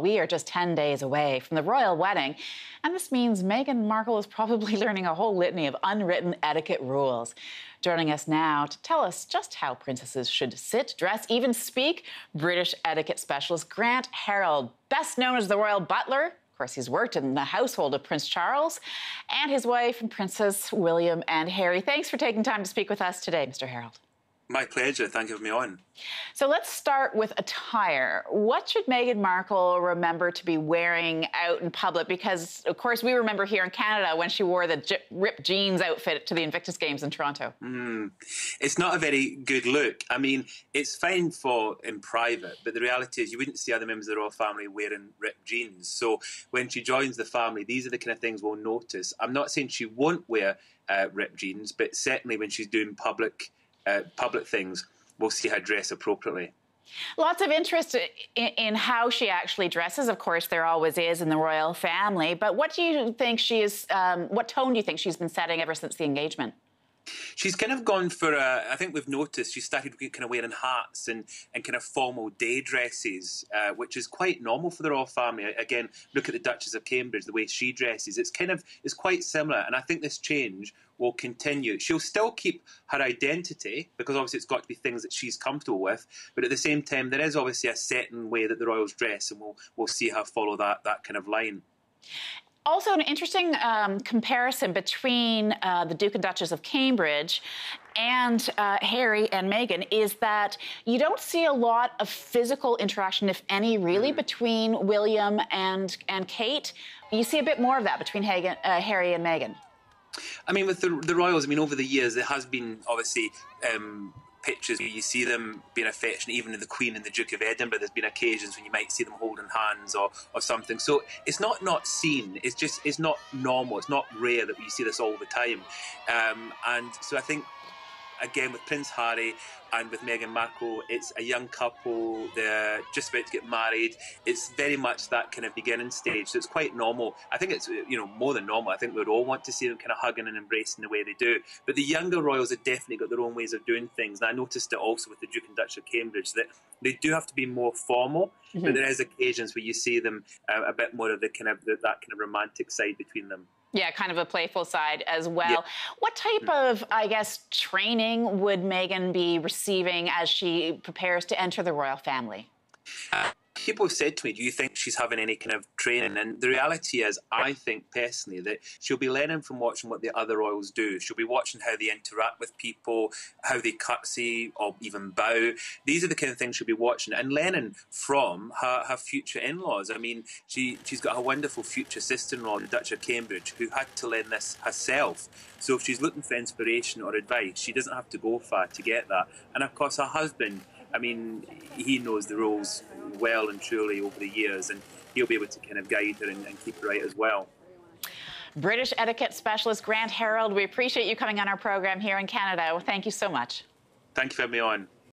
We are just 10 days away from the royal wedding, and this means Meghan Markle is probably learning a whole litany of unwritten etiquette rules. Joining us now to tell us just how princesses should sit, dress, even speak, British etiquette specialist Grant Harrold, best known as the royal butler. Of course, he's worked in the household of Prince Charles and his wife and Princes William and Harry. Thanks for taking time to speak with us today, Mr. Harrold. My pleasure. Thank you for having me on. So let's start with attire. What should Meghan Markle remember to be wearing out in public? Because, of course, we remember here in Canada when she wore the ripped jeans outfit to the Invictus Games in Toronto. It's not a very good look. I mean, it's fine in private, but the reality is you wouldn't see other members of the royal family wearing ripped jeans. So when she joins the family, these are the kind of things we'll notice. I'm not saying she won't wear ripped jeans, but certainly when she's doing public things, we'll see her dress appropriately. Lots of interest in how she actually dresses. Of course, there always is in the royal family. But what do you think what tone do you think she's been setting ever since the engagement? She's kind of gone for I think we've noticed she started kind of wearing hats and kind of formal day dresses, which is quite normal for the royal family. Again, look at the Duchess of Cambridge, the way she dresses. It's quite similar, and I think this change will continue. She'll still keep her identity, because obviously it's got to be things that she's comfortable with, but at the same time, there is obviously a certain way that the royals dress, and we'll see her follow that kind of line. Also, an interesting comparison between the Duke and Duchess of Cambridge and Harry and Meghan is that you don't see a lot of physical interaction, if any, really, between William and Kate. You see a bit more of that between Harry and Meghan. I mean, with the royals, I mean, over the years, there has been, obviously, pictures where you see them being affectionate, even in the Queen and the Duke of Edinburgh. There's been occasions when you might see them holding hands or something. So it's not seen. It's not normal. It's not rare that we see this all the time. And so I think, again, with Prince Harry and with Meghan Markle, it's a young couple. They're just about to get married. It's very much that kind of beginning stage. So it's quite normal. I think it's, more than normal. I think we'd all want to see them kind of hugging and embracing the way they do. But the younger royals have definitely got their own ways of doing things. And I noticed it also with the Duke and Duchess of Cambridge, that they do have to be more formal. But there is occasions where you see them a bit more of that kind of romantic side between them. Yeah, kind of a playful side as well. Yeah. What type of, I guess, training would Meghan be receiving as she prepares to enter the royal family? People have said to me, do you think she's having any kind of training? And the reality is, I think personally that she'll be learning from watching what the other royals do. She'll be watching how they interact with people, how they curtsy or even bow. These are the kind of things she'll be watching and learning from her future in-laws. I mean, she's got a wonderful future sister-in-law, the Duchess of Cambridge, who had to learn this herself. So if she's looking for inspiration or advice, she doesn't have to go far to get that. And of course, her husband, I mean, he knows the rules well and truly over the years, and he'll be able to kind of guide her and keep her right as well. British etiquette specialist Grant Harrold, we appreciate you coming on our program here in Canada. Well, thank you so much. Thank you for having me on.